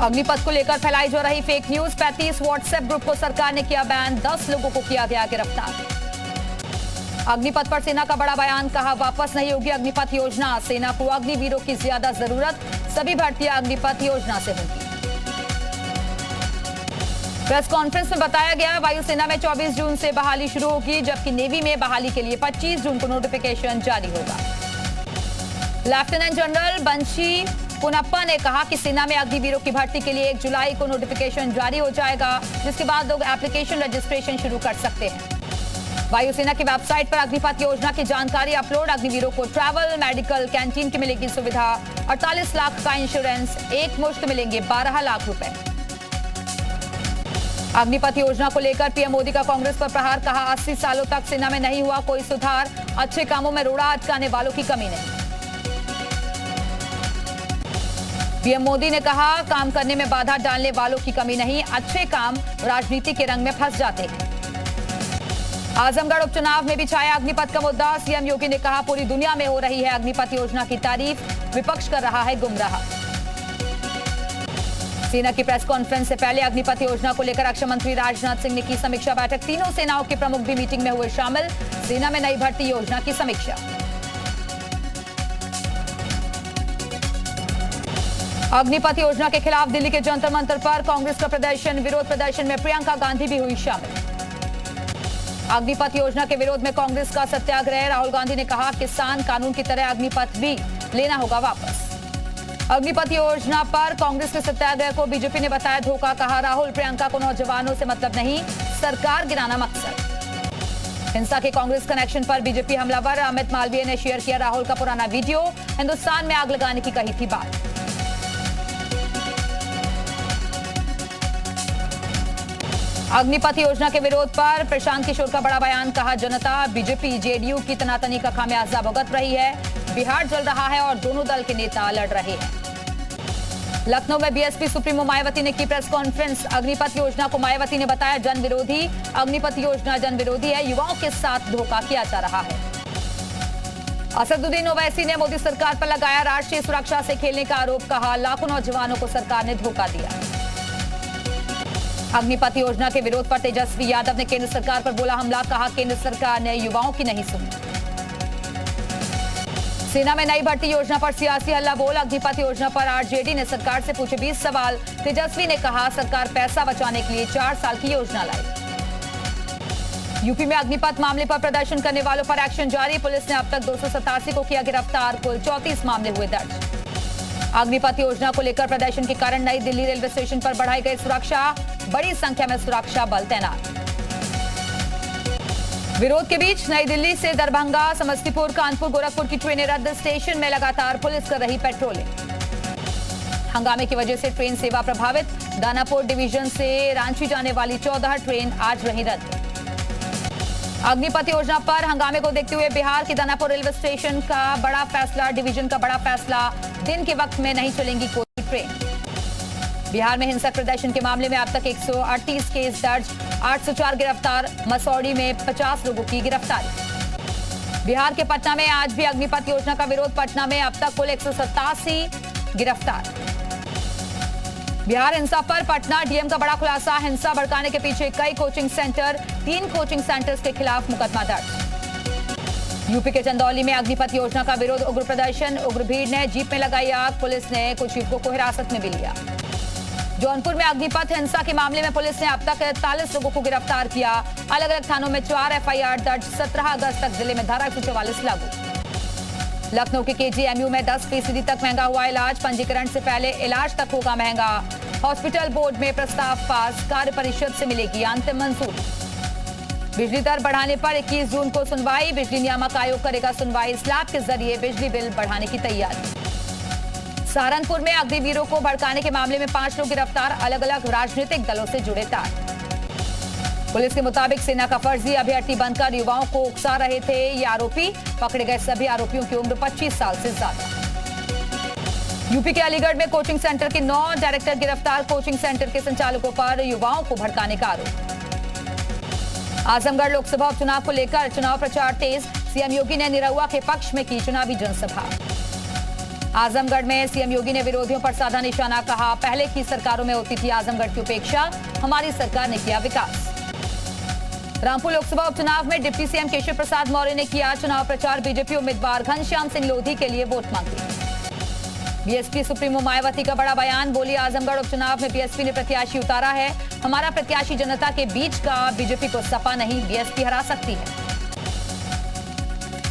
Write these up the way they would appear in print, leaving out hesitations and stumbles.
अग्निपथ को लेकर फैलाई जा रही फेक न्यूज। 35 व्हाट्सएप ग्रुप को सरकार ने किया बैन, 10 लोगों को किया गया गिरफ्तार। अग्निपथ पर सेना का बड़ा बयान, कहा वापस नहीं होगी अग्निपथ योजना। सेना को अग्निवीरों की ज्यादा जरूरत, सभी भर्तियां अग्निपथ योजना से होंगी। प्रेस कॉन्फ्रेंस में बताया गया वायुसेना में 24 जून से बहाली शुरू होगी, जबकि नेवी में बहाली के लिए 25 जून को नोटिफिकेशन जारी होगा। लेफ्टिनेंट जनरल बंशी पुनप्पा ने कहा कि सेना में अग्निवीरों की भर्ती के लिए 1 जुलाई को नोटिफिकेशन जारी हो जाएगा, जिसके बाद लोग एप्लीकेशन रजिस्ट्रेशन शुरू कर सकते हैं। वायुसेना की वेबसाइट पर अग्निपथ योजना की जानकारी अपलोड। अग्निवीरों को ट्रैवल, मेडिकल, कैंटीन की मिलेगी सुविधा। 48 लाख का इंश्योरेंस, एक मुश्त मिलेंगे 12 लाख रुपए। अग्निपथ योजना को लेकर पीएम मोदी का कांग्रेस पर प्रहार, कहा 80 सालों तक सेना में नहीं हुआ कोई सुधार, अच्छे कामों में रोड़ा अटकाने वालों की कमी नहीं। पीएम मोदी ने कहा काम करने में बाधा डालने वालों की कमी नहीं, अच्छे काम राजनीति के रंग में फंस जाते हैं। आजमगढ़ उपचुनाव में भी छाया अग्निपथ का मुद्दा। सीएम योगी ने कहा पूरी दुनिया में हो रही है अग्निपथ योजना की तारीफ, विपक्ष कर रहा है गुमराह। सेना की प्रेस कॉन्फ्रेंस से पहले अग्निपथ योजना को लेकर रक्षा मंत्री राजनाथ सिंह ने की समीक्षा बैठक। तीनों सेनाओं के प्रमुख भी मीटिंग में हुए शामिल। सेना में नई भर्ती योजना की समीक्षा। अग्निपथ योजना के खिलाफ दिल्ली के जंतर मंतर पर कांग्रेस का प्रदर्शन। विरोध प्रदर्शन में प्रियंका गांधी भी हुई शामिल। अग्निपथ योजना के विरोध में कांग्रेस का सत्याग्रह। राहुल गांधी ने कहा किसान कानून की तरह अग्निपथ भी लेना होगा वापस। अग्निपथ योजना पर कांग्रेस के सत्याग्रह को बीजेपी ने बताया धोखा, कहा राहुल प्रियंका को नौजवानों से मतलब नहीं, सरकार गिराना मकसद। हिंसा के कांग्रेस कनेक्शन पर बीजेपी हमलावर। अमित मालवीय ने शेयर किया राहुल का पुराना वीडियो, हिंदुस्तान में आग लगाने की कही थी बात। अग्निपथ योजना के विरोध पर प्रशांत किशोर का बड़ा बयान, कहा जनता बीजेपी जेडीयू की तनातनी का खामियाजा भुगत रही है। बिहार जल रहा है और दोनों दल के नेता लड़ रहे हैं। लखनऊ में बीएसपी सुप्रीमो मायावती ने की प्रेस कॉन्फ्रेंस। अग्निपथ योजना को मायावती ने बताया जन विरोधी। अग्निपथ योजना जन विरोधी है, युवाओं के साथ धोखा किया जा रहा है। असदुद्दीन ओवैसी ने मोदी सरकार पर लगाया राष्ट्रीय सुरक्षा से खेलने का आरोप, कहा लाखों नौजवानों को सरकार ने धोखा दिया। अग्निपथ योजना के विरोध पर तेजस्वी यादव ने केंद्र सरकार पर बोला हमला, कहा केंद्र सरकार ने युवाओं की नहीं सुनी। सेना में नई भर्ती योजना पर सियासी हल्ला बोल। अग्निपथ योजना पर आरजेडी ने सरकार से पूछे 20 सवाल। तेजस्वी ने कहा सरकार पैसा बचाने के लिए 4 साल की योजना लाई। यूपी में अग्निपथ मामले पर प्रदर्शन करने वालों पर एक्शन जारी। पुलिस ने अब तक 287 को किया गिरफ्तार, कुल 34 मामले हुए दर्ज। अग्निपथ योजना को लेकर प्रदर्शन के कारण नई दिल्ली रेलवे स्टेशन पर बढ़ाई गई सुरक्षा, बड़ी संख्या में सुरक्षा बल तैनात। विरोध के बीच नई दिल्ली से दरभंगा, समस्तीपुर, कानपुर, गोरखपुर की ट्रेनें रद्द। स्टेशन में लगातार पुलिस कर रही पेट्रोलिंग। हंगामे की वजह से ट्रेन सेवा प्रभावित। दानापुर डिवीजन से रांची जाने वाली 14 ट्रेन आज रही रद्द। अग्निपथ योजना पर हंगामे को देखते हुए बिहार के दानापुर रेलवे स्टेशन का बड़ा फैसला, डिवीजन का बड़ा फैसला, दिन के वक्त में नहीं चलेंगी कोई ट्रेन। बिहार में हिंसक प्रदर्शन के मामले में अब तक 138 केस दर्ज, 804 गिरफ्तार। मसौड़ी में 50 लोगों की गिरफ्तारी। बिहार के पटना में आज भी अग्निपथ योजना का विरोध। पटना में अब तक कुल 187 गिरफ्तार। बिहार हिंसा पर पटना डीएम का बड़ा खुलासा, हिंसा भड़काने के पीछे कई कोचिंग सेंटर, 3 कोचिंग सेंटर्स के खिलाफ मुकदमा दर्ज। यूपी के चंदौली में अग्निपथ योजना का विरोध, उग्र प्रदर्शन। उग्र भीड़ ने जीप में लगाई आग, पुलिस ने कुछ युवकों को हिरासत में भी लिया। जौनपुर में अग्निपथ हिंसा के मामले में पुलिस ने अब तक 43 लोगों को गिरफ्तार किया। अलग अलग थानों में 4 एफआईआर दर्ज। 17 अगस्त तक जिले में धारा 144 लागू। लखनऊ के केजीएमयू में 10% तक महंगा हुआ इलाज, पंजीकरण से पहले इलाज तक होगा महंगा। हॉस्पिटल बोर्ड में प्रस्ताव पास, कार्य परिषद से मिलेगी अंतिम मंजूरी। बिजली दर बढ़ाने पर 21 जून को सुनवाई, बिजली नियामक आयोग करेगा सुनवाई। स्लैब के जरिए बिजली बिल बढ़ाने की तैयारी। सहारनपुर में अग्निवीरों को भड़काने के मामले में 5 लोग गिरफ्तार, अलग अलग राजनीतिक दलों से जुड़े तार। पुलिस के मुताबिक सेना का फर्जी अभ्यर्थी बनकर युवाओं को उकसा रहे थे ये आरोपी। पकड़े गए सभी आरोपियों की उम्र 25 साल से ज्यादा। यूपी के अलीगढ़ में कोचिंग सेंटर के 9 डायरेक्टर गिरफ्तार, कोचिंग सेंटर के संचालकों पर युवाओं को भड़काने का आरोप। आजमगढ़ लोकसभा उपचुनाव को लेकर चुनाव प्रचार तेज, सीएम योगी ने निरहुआ के पक्ष में की चुनावी जनसभा। आजमगढ़ में सीएम योगी ने विरोधियों पर साधा निशाना, कहा पहले की सरकारों में होती थी आजमगढ़ की उपेक्षा, हमारी सरकार ने किया विकास। रामपुर लोकसभा उपचुनाव में डिप्टी सीएम केशव प्रसाद मौर्य ने किया चुनाव प्रचार, बीजेपी उम्मीदवार घनश्याम सिंह लोधी के लिए वोट मांगी। बीएसपी सुप्रीमो मायावती का बड़ा बयान, बोली आजमगढ़ उपचुनाव में बीएसपी ने प्रत्याशी उतारा है, हमारा प्रत्याशी जनता के बीच का, बीजेपी को सपा नहीं बीएसपी हरा सकती है।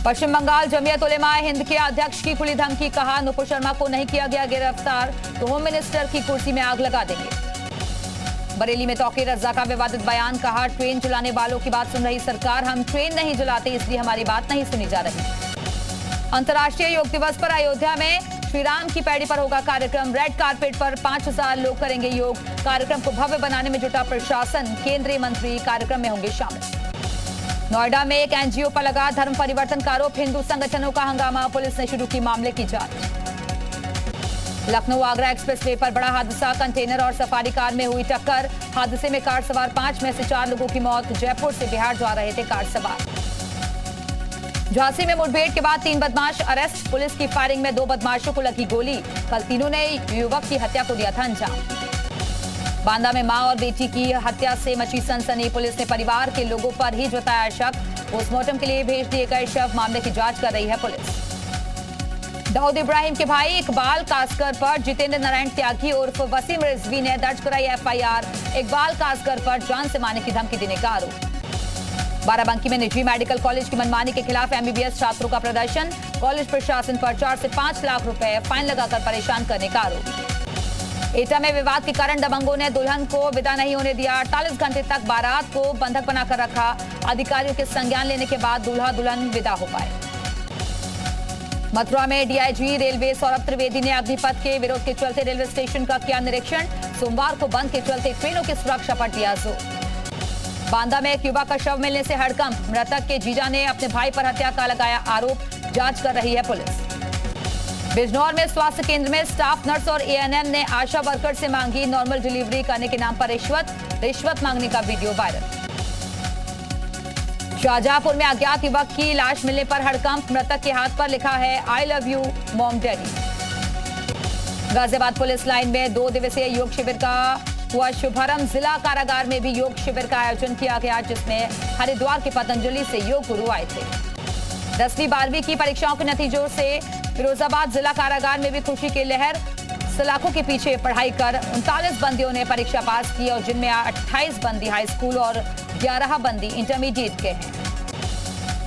पश्चिम बंगाल जमीयत उलेमा हिंद के अध्यक्ष की खुली धमकी, कहा नुपुर शर्मा को नहीं किया गया गिरफ्तार तो होम मिनिस्टर की कुर्सी में आग लगा देंगे। बरेली में तौकीर रज़ा का विवादित बयान, कहा ट्रेन चलाने वालों की बात सुन रही सरकार, हम ट्रेन नहीं जलाते इसलिए हमारी बात नहीं सुनी जा रही। अंतर्राष्ट्रीय योग दिवस पर अयोध्या में श्री राम की पैड़ी पर होगा कार्यक्रम, रेड कारपेट पर 5000 लोग करेंगे योग, कार्यक्रम को भव्य बनाने में जुटा प्रशासन, केंद्रीय मंत्री कार्यक्रम में होंगे शामिल। नोएडा में एक एनजीओ पर लगा धर्म परिवर्तन का आरोप, हिंदू संगठनों का हंगामा, पुलिस ने शुरू की मामले की जांच। लखनऊ आगरा एक्सप्रेसवे पर बड़ा हादसा, कंटेनर और सफारी कार में हुई टक्कर, हादसे में कार सवार 5 में से 4 लोगों की मौत, जयपुर से बिहार जा रहे थे कार सवार। झांसी में मुठभेड़ के बाद 3 बदमाश अरेस्ट, पुलिस की फायरिंग में 2 बदमाशों को लगी गोली, कल तीनों ने युवक की हत्या को दिया था अंजाम। बांदा में मां और बेटी की हत्या से मची सनसनी, पुलिस ने परिवार के लोगों पर ही जताया शक, पोस्टमार्टम के लिए भेज दिए गए शव, मामले की जांच कर रही है पुलिस। दाऊद इब्राहिम के भाई इकबाल कासकर पर जितेंद्र नारायण त्यागी उर्फ वसीम रिजवी ने दर्ज कराई एफआईआर, इकबाल कासकर पर जान से मारने की धमकी देने का आरोप। बाराबंकी में निजी मेडिकल कॉलेज की मनमानी के खिलाफ एमबीबीएस छात्रों का प्रदर्शन, कॉलेज प्रशासन पर 4 से 5 लाख रुपए फाइन लगाकर परेशान करने का आरोप। एटा में विवाद के कारण दबंगों ने दुल्हन को विदा नहीं होने दिया, 48 घंटे तक बारात को बंधक बनाकर रखा, अधिकारियों के संज्ञान लेने के बाद दूल्हा दुल्हन विदा हो पाए। मथुरा में डीआईजी रेलवे सौरभ त्रिवेदी ने अग्निपथ के विरोध के चलते रेलवे स्टेशन का किया निरीक्षण, सोमवार को बंद के चलते ट्रेनों की सुरक्षा पर दिया जोर। बांदा में एक युवक का शव मिलने से हड़कंप, मृतक के जीजा ने अपने भाई पर हत्या का लगाया आरोप, जांच कर रही है पुलिस। बिजनौर में स्वास्थ्य केंद्र में स्टाफ नर्स और एएनएम ने आशा वर्कर से मांगी नॉर्मल डिलीवरी करने के नाम पर रिश्वत मांगने का वीडियो वायरल। शाहजहांपुर में अज्ञात युवक की लाश मिलने पर हड़कंप, मृतक के हाथ पर लिखा है I love you mom daddy. Ghaziabad police line में 2 दिवसीय योग शिविर का हुआ शुभारंभ, जिला कारागार में भी योग शिविर का आयोजन किया गया, जिसमें हरिद्वार के पतंजलि से योग गुरु आए थे। 10वीं 12वीं की परीक्षाओं के नतीजों से फिरोजाबाद जिला कारागार में भी खुशी की लहर, सलाखों के पीछे पढ़ाई कर 39 बंदियों ने परीक्षा पास की और जिनमें 28 बंदी हाई स्कूल और 11 बंदी इंटरमीडिएट के हैं।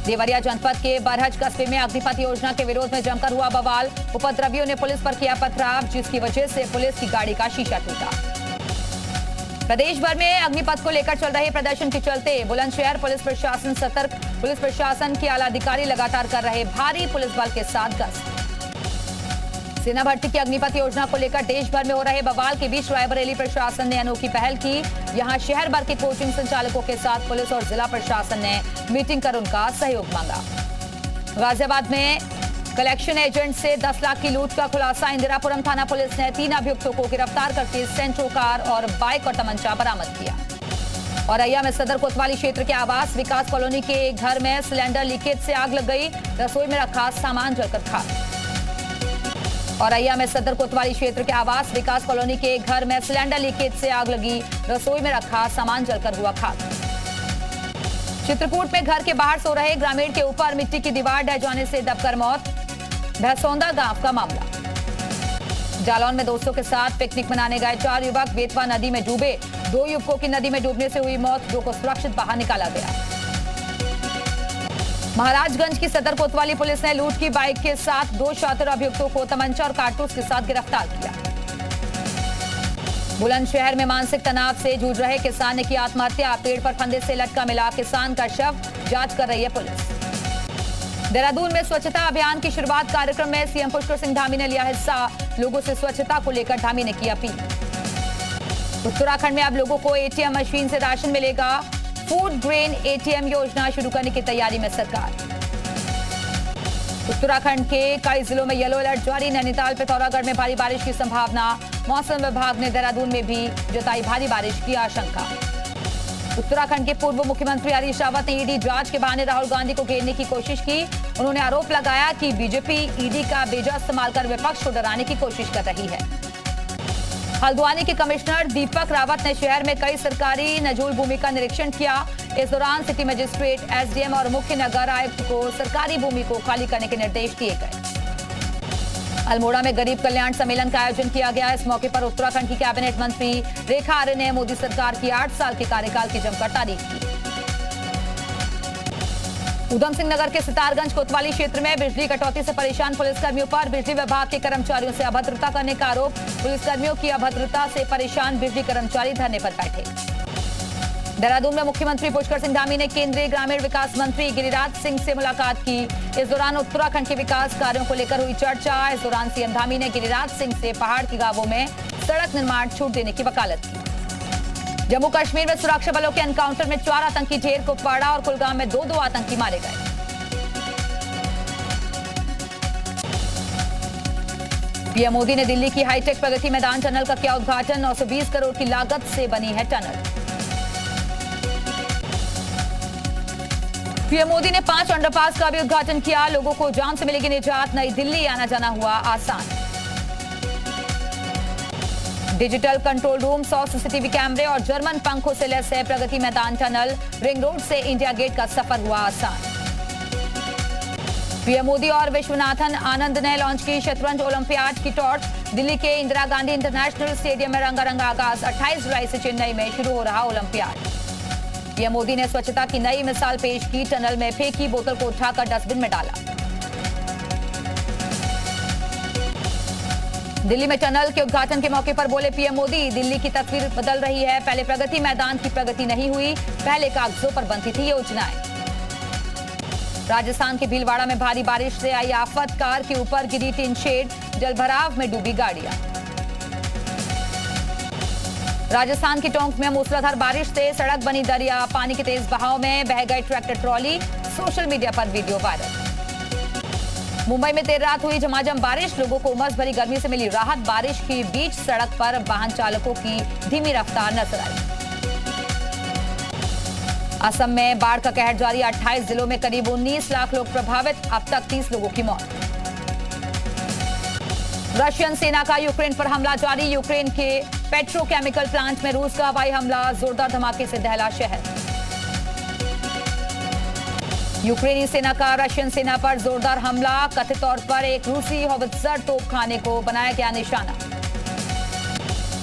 देवरिया जनपद के बरहज कस्बे में अग्निपथ योजना के विरोध में जमकर हुआ बवाल, उपद्रवियों ने पुलिस पर किया पथराव, जिसकी वजह से पुलिस की गाड़ी का शीशा टूटा। प्रदेश भर में अग्निपथ को लेकर चल रहे प्रदर्शन के चलते बुलंदशहर पुलिस प्रशासन सतर्क, पुलिस प्रशासन के आला अधिकारी लगातार कर रहे भारी पुलिस बल के साथ गश्त। सेना भर्ती की अग्निपथ योजना को लेकर देश भर में हो रहे बवाल के बीच रायबरेली प्रशासन ने अनोखी पहल की, यहां शहर भर के कोचिंग संचालकों के साथ पुलिस और जिला प्रशासन ने मीटिंग कर उनका सहयोग मांगा। गाजियाबाद में कलेक्शन एजेंट से 10 लाख की लूट का खुलासा, इंदिरापुरम थाना पुलिस ने 3 अभियुक्तों को गिरफ्तार करके सेंट्रो कार और बाइक और तमंचा बरामद किया। औरैया में सदर कोतवाली क्षेत्र के आवास विकास कॉलोनी के एक घर में सिलेंडर लीकेज से आग लग गई, रसोई में रखा सामान जलकर खाक। औरैया में सदर कोतवाली क्षेत्र के आवास विकास कॉलोनी के एक घर में सिलेंडर लीकेज से आग लगी, रसोई में रखा सामान जलकर हुआ खाक। चित्रकूट में घर के बाहर सो रहे ग्रामीण के ऊपर मिट्टी की दीवार ढह जाने से दबकर मौत, भैसौंदा गांव का मामला। जालौन में दोस्तों के साथ पिकनिक मनाने गए 4 युवक बेतवा नदी में डूबे, 2 युवकों की नदी में डूबने से हुई मौत, 2 को सुरक्षित बाहर निकाला गया। महाराजगंज की सदर कोतवाली पुलिस ने लूट की बाइक के साथ 2 शातिर अभियुक्तों को तमंचा और कारतूस के साथ गिरफ्तार किया। बुलंदशहर में मानसिक तनाव से जूझ रहे किसान ने की आत्महत्या, पेड़ पर फंदे से लटका मिला किसान का शव, जांच कर रही है पुलिस। देहरादून में स्वच्छता अभियान की शुरुआत कार्यक्रम में सीएम पुष्कर सिंह धामी ने लिया हिस्सा, लोगों से स्वच्छता को लेकर धामी ने की अपील। उत्तराखंड में अब लोगों को एटीएम मशीन से राशन मिलेगा, फूड ग्रेन एटीएम योजना शुरू करने की तैयारी में सरकार। उत्तराखंड के कई जिलों में येलो अलर्ट जारी, नैनीताल पिथौरागढ़ में भारी बारिश की संभावना, मौसम विभाग ने देहरादून में भी जताई भारी बारिश की आशंका। उत्तराखंड के पूर्व मुख्यमंत्री हरीश रावत ने ईडी जांच के बहाने राहुल गांधी को घेरने की कोशिश की। उन्होंने आरोप लगाया कि बीजेपी ईडी का बेजा इस्तेमाल कर विपक्ष को डराने की कोशिश कर रही है। हल्द्वानी के कमिश्नर दीपक रावत ने शहर में कई सरकारी नजूल भूमि का निरीक्षण किया। इस दौरान सिटी मजिस्ट्रेट, एसडीएम और मुख्य नगर आयुक्त को सरकारी भूमि को खाली करने के निर्देश दिए गए। अल्मोड़ा में गरीब कल्याण सम्मेलन का आयोजन किया गया। इस मौके पर उत्तराखंड की कैबिनेट मंत्री रेखा आर्य ने मोदी सरकार की 8 साल के कार्यकाल की जमकर तारीफ की। उधम सिंह नगर के सितारगंज कोतवाली क्षेत्र में बिजली कटौती से परेशान पुलिसकर्मियों पर बिजली विभाग के कर्मचारियों से अभद्रता करने का आरोप। पुलिसकर्मियों की अभद्रता से परेशान बिजली कर्मचारी धरने पर बैठे। देहरादून में मुख्यमंत्री पुष्कर सिंह धामी ने केंद्रीय ग्रामीण विकास मंत्री गिरिराज सिंह से मुलाकात की। इस दौरान उत्तराखंड के विकास कार्यों को लेकर हुई चर्चा। इस दौरान सीएम धामी ने गिरिराज सिंह से पहाड़ के गांवों में सड़क निर्माण छूट देने की वकालत की। जम्मू कश्मीर में सुरक्षा बलों के एनकाउंटर में 4 आतंकी ढेर को पाड़ा और कुलगाम में 2 आतंकी मारे गए। पीएम मोदी ने दिल्ली की हाईटेक प्रगति मैदान टनल का किया उद्घाटन। 920 करोड़ की लागत से बनी है टनल। पीएम मोदी ने 5 अंडरपास का भी उद्घाटन किया। लोगों को जाम से मिलेगी निजात। नई दिल्ली आना जाना हुआ आसान। डिजिटल कंट्रोल रूम, 100 सीसीटीवी कैमरे और जर्मन पंखों से लैस है Pragati Maidan tunnel. Ring road से इंडिया गेट का सफर हुआ आसान। पीएम मोदी और विश्वनाथन आनंद ने लॉन्च की शतरंज ओलंपियाड की टॉर्च। दिल्ली के इंदिरा गांधी इंटरनेशनल स्टेडियम में रंगारंग आगाज। 28 जुलाई से चेन्नई में शुरू हो रहा ओलंपियाड। पीएम मोदी ने स्वच्छता की नई मिसाल पेश की। टनल में फेंकी बोतल को उठाकर डस्टबिन में डाला। दिल्ली में टनल के उद्घाटन के मौके पर बोले पीएम मोदी, दिल्ली की तस्वीर बदल रही है। पहले प्रगति मैदान की प्रगति नहीं हुई, पहले कागजों पर बनती थी योजनाएं। राजस्थान के भीलवाड़ा में भारी बारिश से आई आफत। कार के ऊपर गिरी टिन शेड, जलभराव में डूबी गाड़ियां। राजस्थान के टोंक में मूसलाधार बारिश से सड़क बनी दरिया। पानी के तेज बहाव में बह गई ट्रैक्टर ट्रॉली। सोशल मीडिया पर वीडियो वायरल। मुंबई में देर रात हुई झमाझम बारिश। लोगों को उमस भरी गर्मी से मिली राहत। बारिश के बीच सड़क पर वाहन चालकों की धीमी रफ्तार नजर आई। असम में बाढ़ का कहर जारी। 28 जिलों में करीब 19 लाख लोग प्रभावित। अब तक 30 लोगों की मौत। रशियन सेना का यूक्रेन पर हमला जारी। यूक्रेन के पेट्रोकेमिकल प्लांट में रूस का हवाई हमला। जोरदार धमाके से दहला शहर। यूक्रेनी सेना का रशियन सेना पर जोरदार हमला। कथित तौर पर एक रूसी होवित्जर तोपखाने को बनाया गया निशाना।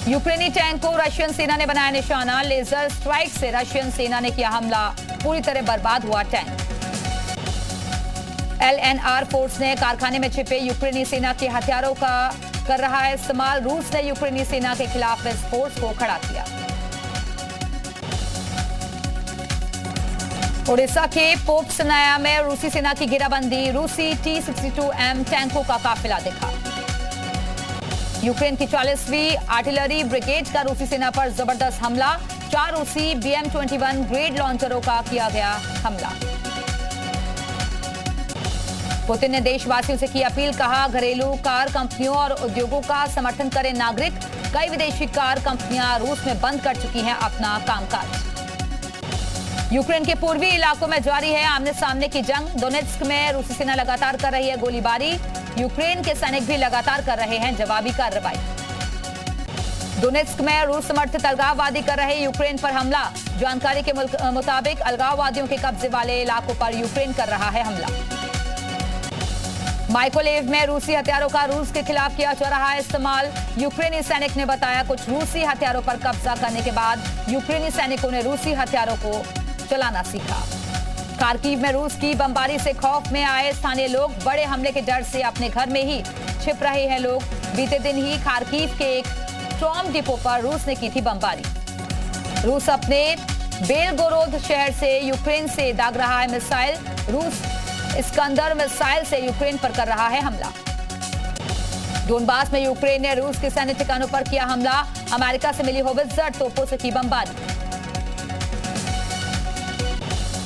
यूक्रेनी टैंक को रशियन सेना ने बनाया निशाना। लेजर स्ट्राइक से रशियन सेना ने किया हमला। पूरी तरह बर्बाद हुआ टैंक। LNR फोर्स ने कारखाने में छिपे यूक्रेनी सेना के हथियारों का कर रहा है इस्तेमाल। रूस ने यूक्रेनी सेना के खिलाफ इस फोर्स को खड़ा किया। ओडिशा के पोपसनाया में रूसी सेना की घेराबंदी। रूसी T-62M टैंकों का काफिला दिखा। यूक्रेन की 40वीं आर्टिलरी ब्रिगेड का रूसी सेना पर जबरदस्त हमला। 4 रूसी BM-21 ग्रेड लॉन्चरों का किया गया हमला। पुतिन ने देशवासियों से की अपील। कहा, घरेलू कार कंपनियों और उद्योगों का समर्थन करें नागरिक। कई विदेशी कार कंपनियां रूस में बंद कर चुकी हैं अपना कामकाज। यूक्रेन के पूर्वी इलाकों में जारी है आमने सामने की जंग। डोनेट्स्क में रूसी सेना लगातार कर रही है गोलीबारी। यूक्रेन के सैनिक भी लगातार कर रहे हैं जवाबी कार्रवाई। डोनेट्स्क में रूस समर्थित अलगाववादी कर रहे यूक्रेन पर हमला। जानकारी के मुताबिक अलगाववादियों के कब्जे वाले इलाकों पर यूक्रेन कर रहा है हमला। माइकोलेव में रूसी हथियारों का रूस के खिलाफ किया जा रहा है इस्तेमाल। यूक्रेनी सैनिक ने बताया, कुछ रूसी हथियारों पर कब्जा करने के बाद यूक्रेनी सैनिकों ने रूसी हथियारों को चलाना सीखा। खार्किव में रूस की बमबारी से खौफ में आए स्थानीय लोग। बड़े हमले के डर से अपने घर में ही छिप रहे हैं लोग। बीते दिन ही खार्किव के एक ट्रॉम डिपो पर रूस ने की थी बमबारी। रूस अपने बेलगोरोद शहर से यूक्रेन से दाग रहा है मिसाइल। रूस इस्कंदर मिसाइल से यूक्रेन पर कर रहा है हमला। डोनबास में यूक्रेन ने रूस के सैन्य ठिकानों पर किया हमला। अमेरिका से मिली होवित्जर तोपों से की बमबारी।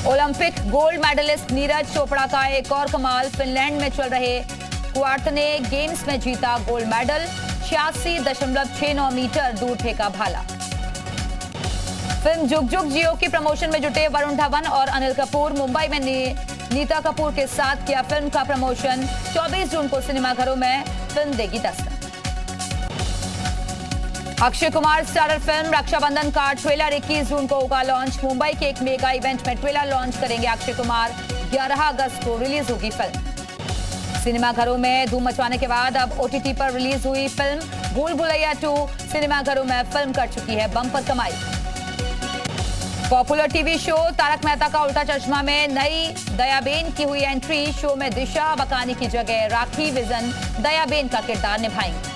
Olympic gold medallist Neeraj Chopra का एक और कमाल। फिनलैंड में चल रहे क्वार्टने गेम्स में जीता गोल्ड मेडल। 86.69 मीटर दूर फेंका भाला। फिल्म जुग जुग जियो की प्रमोशन में जुटे वरुण धवन और अनिल कपूर। मुंबई में नीता कपूर के साथ किया फिल्म का प्रमोशन। 24 जून को सिनेमाघरों में फिल्म देगी दस्तक। अक्षय कुमार स्टारर फिल्म रक्षाबंधन का ट्रेलर 21 जून को होगा लॉन्च। मुंबई के एक मेगा इवेंट में ट्रेलर लॉन्च करेंगे अक्षय कुमार। 11 अगस्त को रिलीज होगी फिल्म। सिनेमाघरों में धूम मचवाने के बाद अब OTT पर रिलीज हुई फिल्म भूल भुलैया 2 सिनेमाघरों में फिल्म कर चुकी है बम्पर कमाई। Popular TV show Taarak Mehta Ka Ooltah चश्मा में नई दयाबेन की हुई एंट्री। शो में दिशा बकानी की जगह राखी विजन दयाबेन का किरदार निभाएंगी।